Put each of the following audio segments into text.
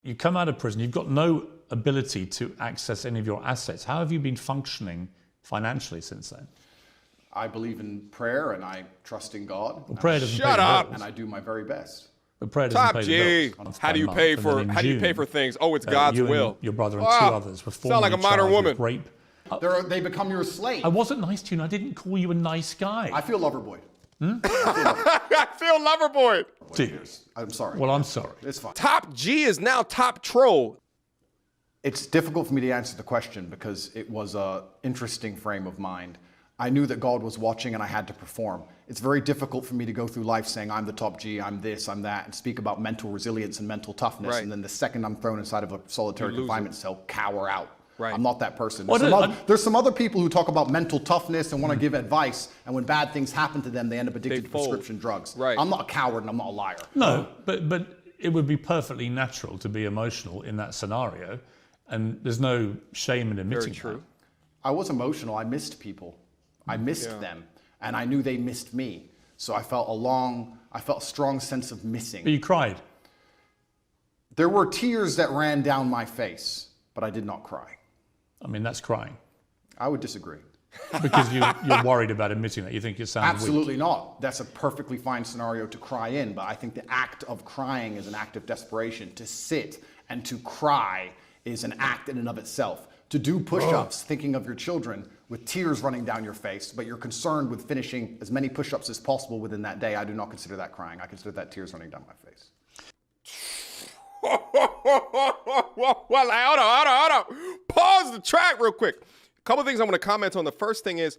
You come out of prison, you've got no ability to access any of your assets. How have you been functioning financially since then? I believe in prayer and I trust in God. Well, prayer doesn't Shut pay up. the bills. And I do my very best. But prayer doesn't Top pay G. the bills. How do you pay for things? Oh, it's God's you will. And your brother and Wow. two others were Sound like a formally modern charged woman. with rape. They become your slave. I wasn't nice to you and I didn't call you a nice guy. I feel lover boy. I feel lover boy. Piers. I'm sorry. Well, I'm sorry. It's fine. Top G is now top troll. It's difficult for me to answer the question because it was an interesting frame of mind. I knew that God was watching and I had to perform. It's very difficult for me to go through life saying I'm the top G, I'm this, I'm that, and speak about mental resilience and mental toughness. Right. And then the second I'm thrown inside of a solitary confinement cell, cower out. Right. I'm not that person. Well, There's some other people who talk about mental toughness and want to give advice, and when bad things happen to them, they end up addicted to prescription drugs. Right. I'm not a coward and I'm not a liar. No, but it would be perfectly natural to be emotional in that scenario, and there's no shame in admitting Very true. that. I was emotional. I missed people. I missed them, and I knew they missed me. So I felt a strong sense of missing. But you cried. There were tears that ran down my face, but I did not cry. I mean, that's crying. I would disagree. Because you're worried about admitting that. You think it sounds Absolutely not. That's a perfectly fine scenario to cry in, but I think the act of crying is an act of desperation. To sit and to cry is an act in and of itself. To do push-ups, thinking of your children with tears running down your face, but you're concerned with finishing as many push-ups as possible within that day, I do not consider that crying. I consider that tears running down my face. Well, hold on. Pause the track real quick. A couple of things I want to comment on. The first thing is,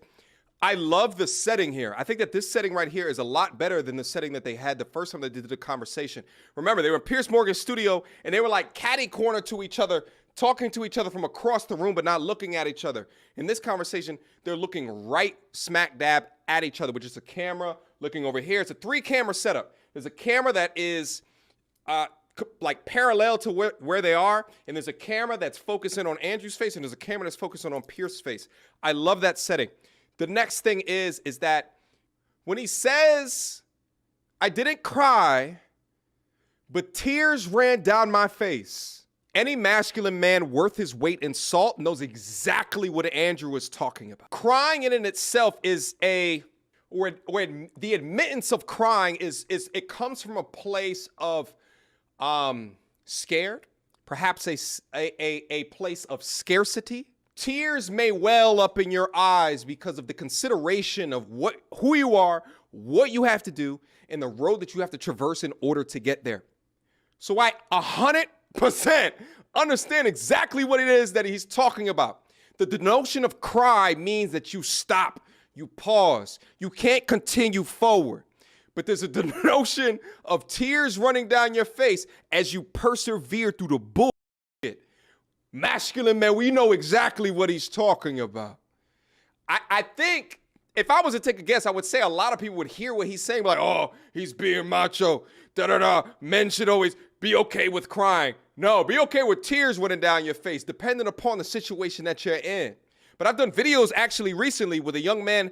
I love the setting here. I think that this setting right here is a lot better than the setting that they had the first time they did the conversation. Remember, they were in Piers Morgan's studio, and they were like catty corner to each other, talking to each other from across the room, but not looking at each other. In this conversation, they're looking right smack dab at each other, which is a camera looking over here. It's a 3-camera setup. There's a camera that is like parallel to where they are, and there's a camera that's focusing on Andrew's face, and there's a camera that's focusing on Piers' face. I love that setting. The next thing is that when he says, I didn't cry, but tears ran down my face, any masculine man worth his weight in salt knows exactly what Andrew is talking about. Crying in itself is or the admittance of crying is it comes from a place of scared, perhaps a place of scarcity. Tears may well up in your eyes because of the consideration of who you are, what you have to do, and the road that you have to traverse in order to get there. So I 100% understand exactly what it is that he's talking about. The notion of cry means that you stop, you pause, you can't continue forward. But there's a notion of tears running down your face as you persevere through the bullshit. Masculine man, we know exactly what he's talking about. I think if I was to take a guess, I would say a lot of people would hear what he's saying, like, oh, he's being macho, da-da-da. Men should always be okay with crying. No, be okay with tears running down your face, depending upon the situation that you're in. But I've done videos actually recently with a young man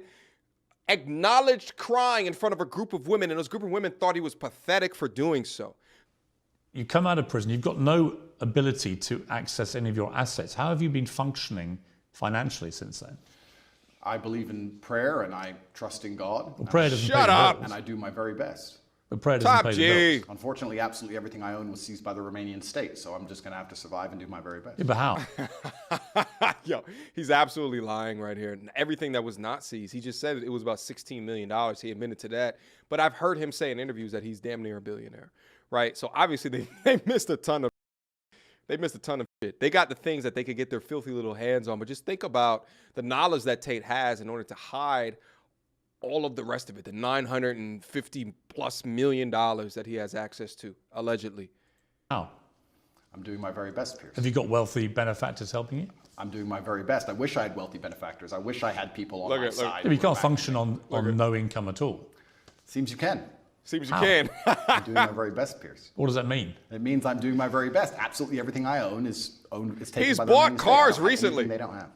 acknowledged crying in front of a group of women, and those group of women thought he was pathetic for doing so. You come out of prison, you've got no ability to access any of your assets. How have you been functioning financially since then? I believe in prayer and I trust in God. Well, prayer doesn't Shut pay up. the bills. And I do my very best. But prayer doesn't Top pay G. the bills. Unfortunately, absolutely everything I own was seized by the Romanian state, so I'm just going to have to survive and do my very best. Yeah, but how? Yo, he's absolutely lying right here. Everything that was not seized, he just said it was about $16 million. He admitted to that. But I've heard him say in interviews that he's damn near a billionaire, right? So obviously they missed a ton of shit. They got the things that they could get their filthy little hands on, but just think about the knowledge that Tate has in order to hide all of the rest of it, the $950+ million that he has access to, allegedly. How? I'm doing my very best, Piers. Have you got wealthy benefactors helping you? I'm doing my very best. I wish I had wealthy benefactors. I wish I had people on my side. Yeah, you can't function on no income at all. Seems you can. Seems you can. I'm doing my very best, Piers. What does that mean? It means I'm doing my very best. Absolutely everything I own is taken He's by the bought Romanian state. cars I don't have recently. anything they don't have.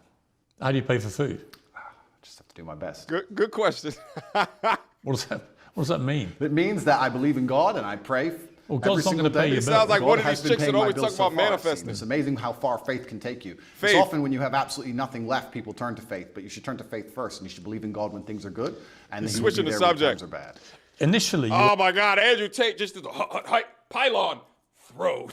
How do you pay for food? Just have to do my best. Good question. What does that mean? It means that I believe in God and I pray Well, God's not going to pay you It sounds like God one of has these been chicks that paying my always bills talk about so far, manifesting. It's amazing how far faith can take you. Faith. It's often when you have absolutely nothing left, people turn to faith, but you should turn to faith first, and you should believe in God when things are good, and then Switching the there when subject. times are bad. Initially, you Oh my God, Andrew Tate just did the pylon throw.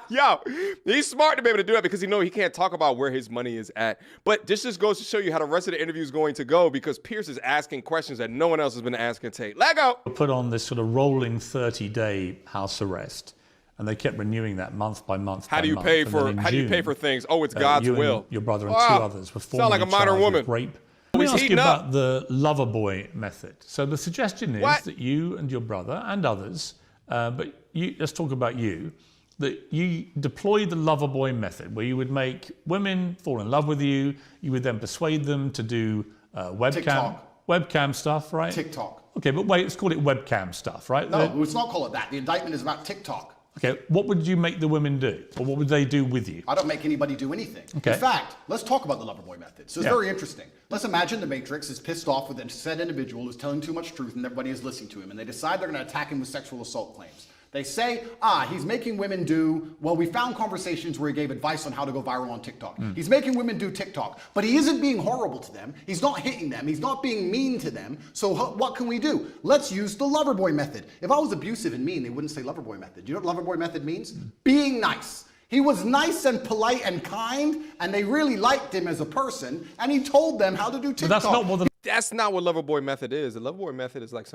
Yo, he's smart to be able to do that because he knows he can't talk about where his money is at. But this just goes to show you how the rest of the interview is going to go because Piers is asking questions that no one else has been asking Tate. Let go. put on this sort of rolling 30-day house arrest, and they kept renewing that month by month. How do you pay for things? Oh, it's God's you will. And your brother and Wow. 2 others were Sound like a formally modern charged woman. with rape. Let me He's ask you heating up. about the lover boy method. So the suggestion is What? that you and your brother and others, but let's talk about you, that you deploy the lover boy method where you would make women fall in love with you. You would then persuade them to do webcam stuff, right? TikTok. Okay, but wait, let's call it webcam stuff, right? No, let's not call it that. The indictment is about TikTok. Okay, what would you make the women do? Or what would they do with you? I don't make anybody do anything. Okay. In fact, let's talk about the Loverboy method. So it's very interesting. Let's imagine the Matrix is pissed off with a said individual who's telling too much truth and everybody is listening to him, and they decide they're going to attack him with sexual assault claims. They say, he's making women do, well, we found conversations where he gave advice on how to go viral on TikTok. He's making women do TikTok, but he isn't being horrible to them. He's not hitting them. He's not being mean to them. So what can we do? Let's use the Loverboy method. If I was abusive and mean, they wouldn't say Loverboy method. Do you know what Loverboy method means? Being nice. He was nice and polite and kind, and they really liked him as a person, and he told them how to do TikTok. But That's not what Loverboy method is. The Loverboy method is like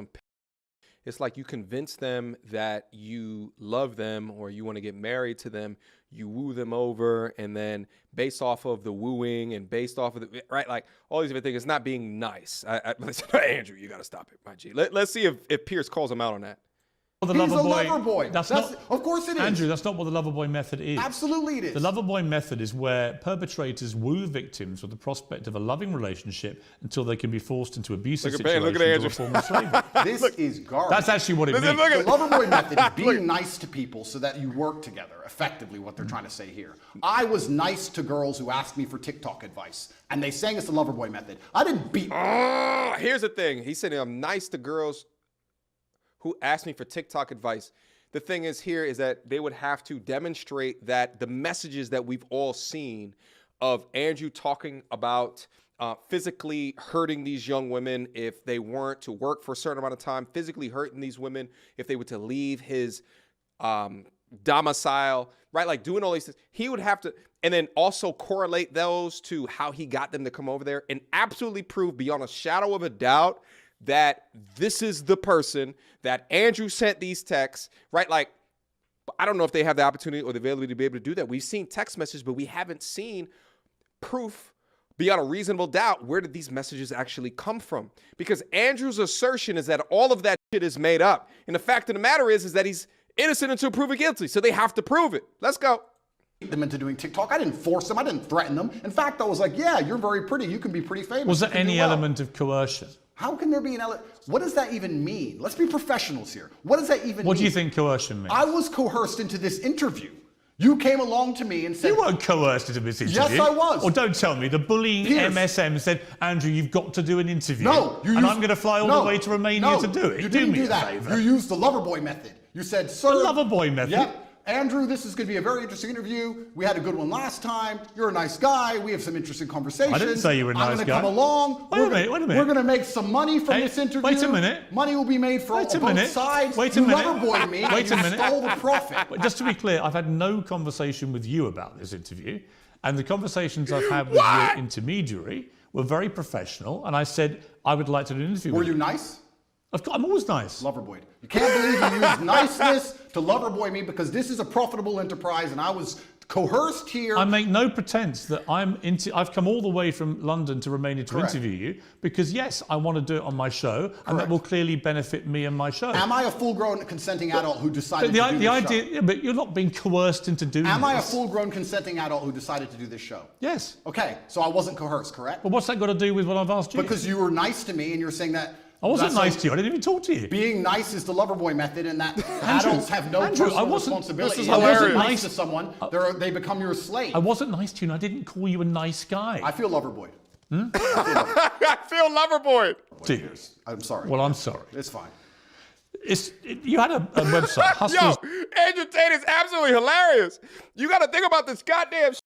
it's like you convince them that you love them or you want to get married to them. You woo them over, and then based off of the wooing and based off of the right, like all these different things, it's not being nice. Listen, Andrew, you got to stop it, my G. Let's see if Piers calls him out on that. The He's a lover boy. That's not, of course it is. Andrew, that's not what the lover boy method is. Absolutely it is. The lover boy method is where perpetrators woo victims with the prospect of a loving relationship until they can be forced into abusive situations or a form of slavery. This is garbage. That's actually what it means. The Loverboy method is being nice to people so that you work together, effectively what they're trying to say here. I was nice to girls who asked me for TikTok advice, and they sang it's the Loverboy method. I didn't beat them. Here's the thing. He said, I'm nice to girls who asked me for TikTok advice. The thing is here is that they would have to demonstrate that the messages that we've all seen of Andrew talking about physically hurting these young women if they weren't to work for a certain amount of time, physically hurting these women if they were to leave his domicile, right? Like doing all these things. He would have to, and then also correlate those to how he got them to come over there and absolutely prove beyond a shadow of a doubt that this is the person that Andrew sent these texts, right? Like, I don't know if they have the opportunity or the ability to be able to do that. We've seen text messages, but we haven't seen proof beyond a reasonable doubt. Where did these messages actually come from? Because Andrew's assertion is that all of that shit is made up. And the fact of the matter is that he's innocent until proven guilty. So they have to prove it. Let's go. Them into doing TikTok. I didn't force them. I didn't threaten them. In fact, I was like, yeah, you're very pretty. You can be pretty famous. Was there any element of coercion? How can there be an element? What does that even mean? Let's be professionals here. What does that even mean? What do you think coercion means? I was coerced into this interview. You came along to me and said... You weren't coerced into this interview. Yes, I was. Or don't tell me. The bullying Piers. MSM said, Andrew, you've got to do an interview. No. I'm going to fly all the way to Romania to do it. You didn't me do a that. favour. You used the Loverboy method. You said, sir... The Loverboy method? Yep. Andrew, this is going to be a very interesting interview. We had a good one last time. You're a nice guy. We have some interesting conversations. I didn't say you were a nice guy. I'm going to come along. Wait a minute. We're going to make some money from this interview. Wait a minute. Money will be made from both sides. Wait a minute. You Loverboyed me. Wait a minute. You stole the profit. But just to be clear, I've had no conversation with you about this interview. And the conversations I've had with your intermediary were very professional. And I said, I would like to do an interview with you. Were you nice? I'm always nice. Loverboy. You can't believe you used niceness to Loverboy me because this is a profitable enterprise and I was coerced here. I make no pretense that I've come all the way from London to Romania to interview you because, yes, I want to do it on my show and that will clearly benefit me and my show. Am I a full-grown consenting adult who decided to do this show? Yeah, but you're not being coerced into doing this. Am I a full-grown consenting adult who decided to do this show? Yes. Okay, so I wasn't coerced, correct? But what's that got to do with what I've asked you? Because you were nice to me and you're saying that... I wasn't nice to you. I didn't even talk to you. Being nice is the Loverboy method, and that adults have no personal responsibility. This is hilarious. I wasn't nice to someone. They become your slave. I wasn't nice to you, and I didn't call you a nice guy. I feel Loverboy. I feel Loverboy. I'm sorry. Well, I'm sorry. It's fine. You had a website. Hustlers. Yo, Andrew Tate is absolutely hilarious. You got to think about this goddamn shit.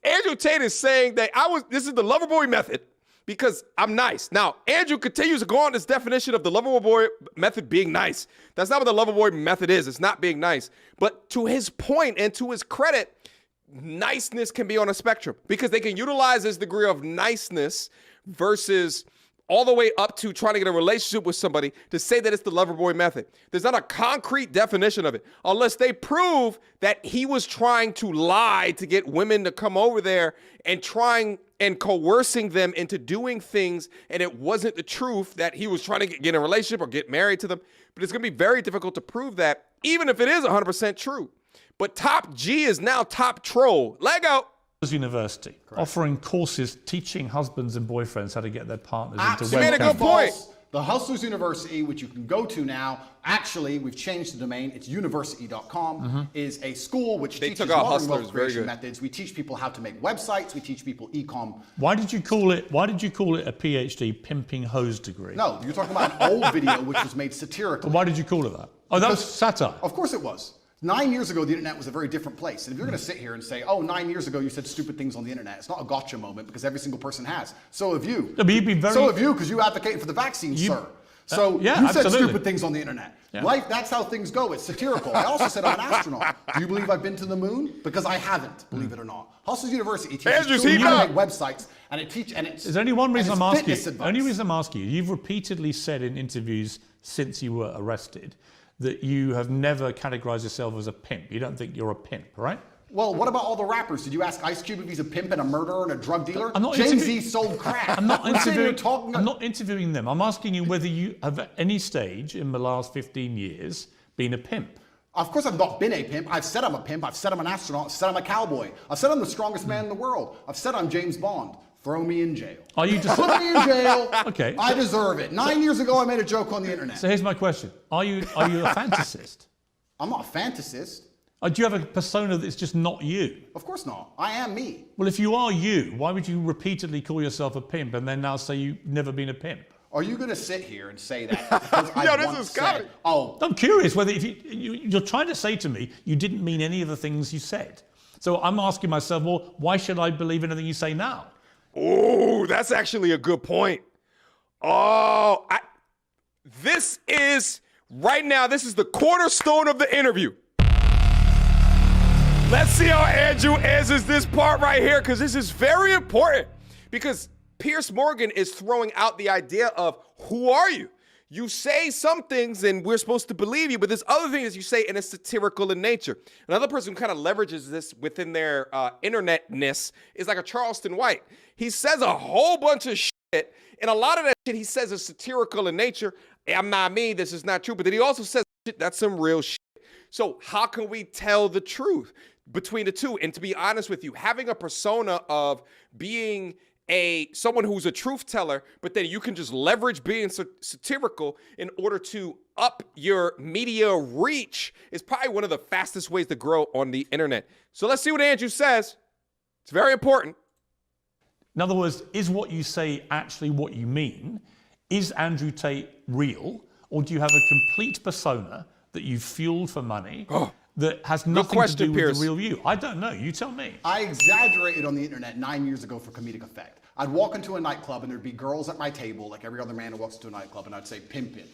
Andrew Tate is saying that this is the Loverboy method because I'm nice. Now, Andrew continues to go on this definition of the Loverboy method being nice. That's not what the Loverboy method is. It's not being nice. But to his point and to his credit, niceness can be on a spectrum because they can utilize this degree of niceness versus all the way up to trying to get a relationship with somebody to say that it's the Loverboy method. There's not a concrete definition of it unless they prove that he was trying to lie to get women to come over there and trying and coercing them into doing things, and it wasn't the truth that he was trying to get in a relationship or get married to them. But it's going to be very difficult to prove that, even if it is 100% true. But Top G is now top troll. Lego. University, offering courses teaching husbands and boyfriends how to get their partners into You made a good point. The Hustlers University, which you can go to now, actually, we've changed the domain. It's university.com, is a school which teaches modern wealth creation methods. We teach people how to make websites. We teach people e-com. Why did you call it a PhD pimping hose degree? No, you're talking about an old video which was made satirically. Why did you call it that? Oh, that was satire. Of course it was. 9 years ago, the internet was a very different place. And if you're going to sit here and say, oh, 9 years ago, you said stupid things on the internet, it's not a gotcha moment because every single person has. So have you. No, but you'd be very... So have you because you advocated for the vaccine, sir. So yeah, you absolutely. said stupid things on the internet. Yeah. Life, that's how things go. It's satirical. I also said I'm an astronaut. Do you believe I've been to the moon? Because I haven't, believe it or not. Hustlers University teaches students how to make websites, and it teaches, and it's... There's only one reason I'm asking you. Advice. Only reason I'm asking you. You've repeatedly said in interviews since you were arrested that you have never categorized yourself as a pimp. You don't think you're a pimp, right? Well, what about all the rappers? Did you ask Ice Cube if he's a pimp and a murderer and a drug dealer? I'm not Jay-Z sold crack. I'm not interviewing them. I'm asking you whether you have at any stage in the last 15 years been a pimp. Of course I've not been a pimp. I've said I'm a pimp. I've said I'm an astronaut. I've said I'm a cowboy. I've said I'm the strongest man in the world. I've said I'm James Bond. Throw me in jail. Are you just... Put me in jail. Okay. I deserve it. 9 years ago, I made a joke on the internet. So here's my question. Are you a fantasist? I'm not a fantasist. Do you have a persona that's just not you? Of course not. I am me. Well, if you are you, why would you repeatedly call yourself a pimp and then now say you've never been a pimp? Are you going to sit here and say that because I once said, oh... I'm curious whether if you're trying to say to me you didn't mean any of the things you said. So I'm asking myself, well, why should I believe anything you say now? Oh, that's actually a good point. Oh, this is the cornerstone of the interview. Let's see how Andrew answers this part right here, because this is very important. Because Piers Morgan is throwing out the idea of who are you? You say some things and we're supposed to believe you, but there's other things you say and it's satirical in nature. Another person who kind of leverages this within their internetness is like a Charleston White. He says a whole bunch of shit, and a lot of that shit he says is satirical in nature. I'm not me, this is not true. But then he also says shit that's some real shit. So how can we tell the truth between the two? And to be honest with you, having a persona of being someone who's a truth teller, but then you can just leverage being satirical in order to up your media reach is probably one of the fastest ways to grow on the internet. So let's see what Andrew says. It's very important. In other words, is what you say actually what you mean? Is Andrew Tate real? Or do you have a complete persona that you've fueled for money that has nothing to do with the real you? I don't know. You tell me. I exaggerated on the internet 9 years ago for comedic effect. I'd walk into a nightclub and there'd be girls at my table, like every other man who walks into a nightclub, and I'd say, pimpin'.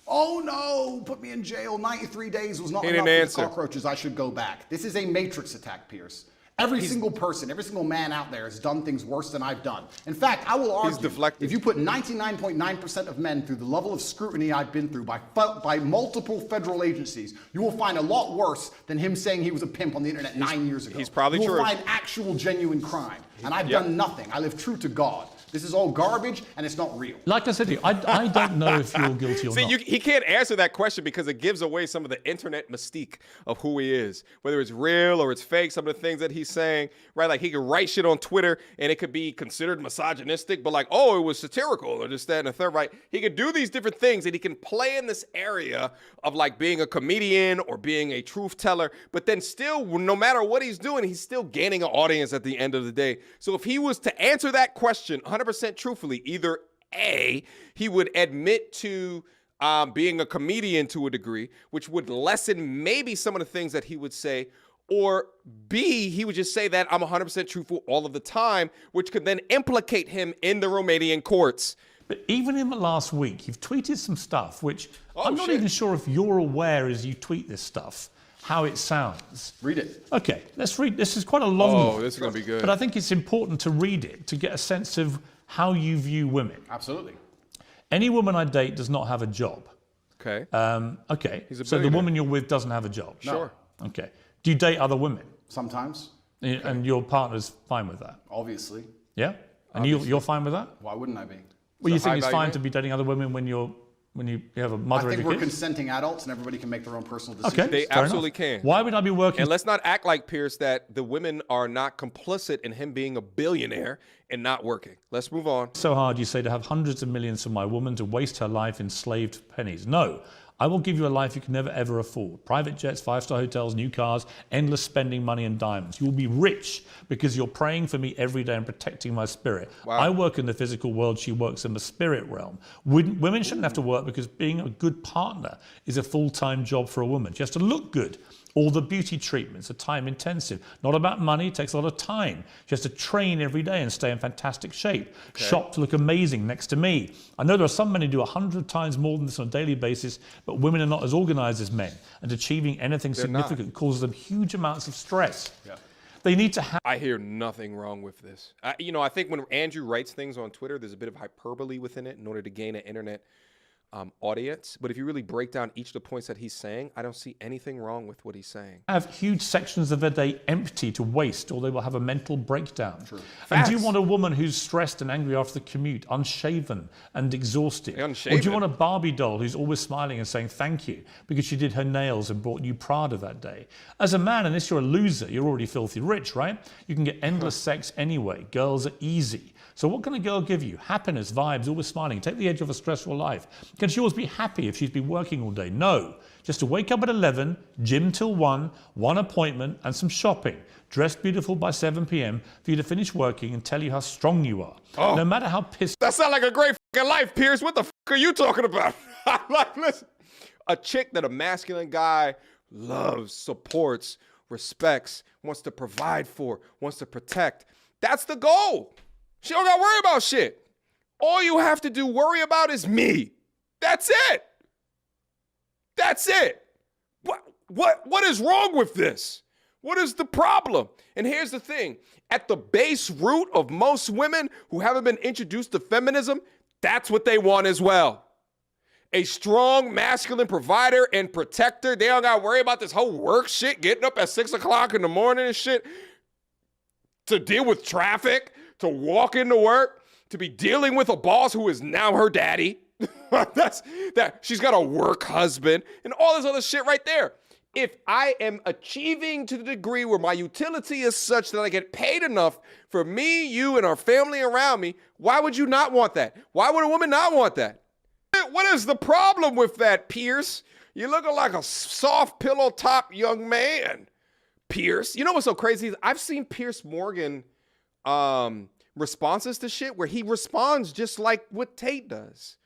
Oh no, put me in jail. 93 days was not enough for the cockroaches. I should go back. This is a matrix attack, Piers. Every single person, every single man out there has done things worse than I've done. In fact, I will argue, if you put 99.9% of men through the level of scrutiny I've been through by multiple federal agencies, you will find a lot worse than him saying he was a pimp on the internet 9 years ago. He's probably true. You will find actual, genuine crime. And I've done nothing. I live true to God. This is all garbage, and it's not real. Like I said to you, I don't know if you're guilty or not. He can't answer that question because it gives away some of the internet mystique of who he is. Whether it's real or it's fake, some of the things that he's saying, right? Like he could write shit on Twitter, and it could be considered misogynistic, but like, oh, it was satirical or just that and the third, right? He could do these different things, and he can play in this area of like being a comedian or being a truth teller, but then still, no matter what he's doing, he's still gaining an audience at the end of the day. So if he was to answer that question 100% truthfully, either A, he would admit to being a comedian to a degree, which would lessen maybe some of the things that he would say. Or B, he would just say that I'm 100% truthful all of the time, which could then implicate him in the Romanian courts. But even in the last week, you've tweeted some stuff which I'm not shit. even sure if you're aware as you tweet this stuff, how it sounds. Read it. Okay, let's read. This is quite a long one. Oh, this is going to be good. But I think it's important to read it to get a sense of how you view women. Absolutely. Any woman I date does not have a job. Okay. Okay. He's a So the billionaire. woman you're with doesn't have a job. Sure. Okay. Do you date other women? Sometimes, And your partner's fine with that? obviously. Yeah? And you're fine with that? Why wouldn't I be? Well, you high think it's value fine man? to be dating other women when you have a I mother and think a we're kid? consenting adults and everybody can make their own personal decisions. Okay, They fair absolutely enough. can. Why would I be working? And let's not act like, Piers, that the women are not complicit in him being a billionaire and not working. Let's move on. So hard, you say, to have hundreds of millions for my woman to waste her life in slaved pennies. No, I will give you a life you can never ever afford. Private jets, 5-star hotels, new cars, endless spending money and diamonds. You will be rich because you're praying for me every day and protecting my spirit. Wow. I work in the physical world, she works in the spirit realm. Women shouldn't have to work because being a good partner is a full-time job for a woman. She has to look good. All the beauty treatments are time intensive. Not about money, it takes a lot of time. She has to train every day and stay in fantastic shape. Shop to look amazing next to me. I know there are some men who do 100 times more than this on a daily basis, but women are not as organized as men, and achieving anything significant causes them huge amounts of stress. Yeah. They need to have I hear nothing wrong with this. I think when Andrew writes things on Twitter, there's a bit of hyperbole within it in order to gain an internet audience. But if you really break down each of the points that he's saying, I don't see anything wrong with what he's saying. huge sections of their day empty to waste, or they will have a mental breakdown. True. And do you Facts. want a woman who's stressed and angry after the commute, unshaven and exhausted? Or do Unshaven? you want a Barbie doll who's always smiling and saying thank you because she did her nails and brought you Prada that day? As a man, unless you're a loser, you're already filthy rich, right? You can get endless sex anyway. Girls are easy. So what can a girl give you? Happiness, vibes, always smiling. Take the edge off a stressful life. Can she always be happy if she's been working all day? No. Just to wake up at 11, gym till 1, one appointment and some shopping. Dress beautiful by 7 p.m. for you to finish working and tell you how strong you are. Oh. No matter how pissed That sounds like a great fucking life, Piers. What the fuck are you talking about? Like, listen, a chick that a masculine guy loves, supports, respects, wants to provide for, wants to protect. That's the goal. She don't gotta worry about shit. All you have to do worry about is me. That's it. That's it. What is wrong with this? What is the problem? And here's the thing. At the base root of most women who haven't been introduced to feminism, that's what they want as well. A strong masculine provider and protector. They don't gotta worry about this whole work shit, getting up at 6 o'clock in the morning and shit to deal with traffic, to walk into work, to be dealing with a boss who is now her daddy. She's got a work husband and all this other shit right there. If I am achieving to the degree where my utility is such that I get paid enough for me, you, and our family around me, why would you not want that? Why would a woman not want that? What is the problem with that, Piers? You're looking like a soft pillow top young man, Piers. You know what's so crazy is I've seen Piers Morgan responses to shit where he responds just like what Tate does.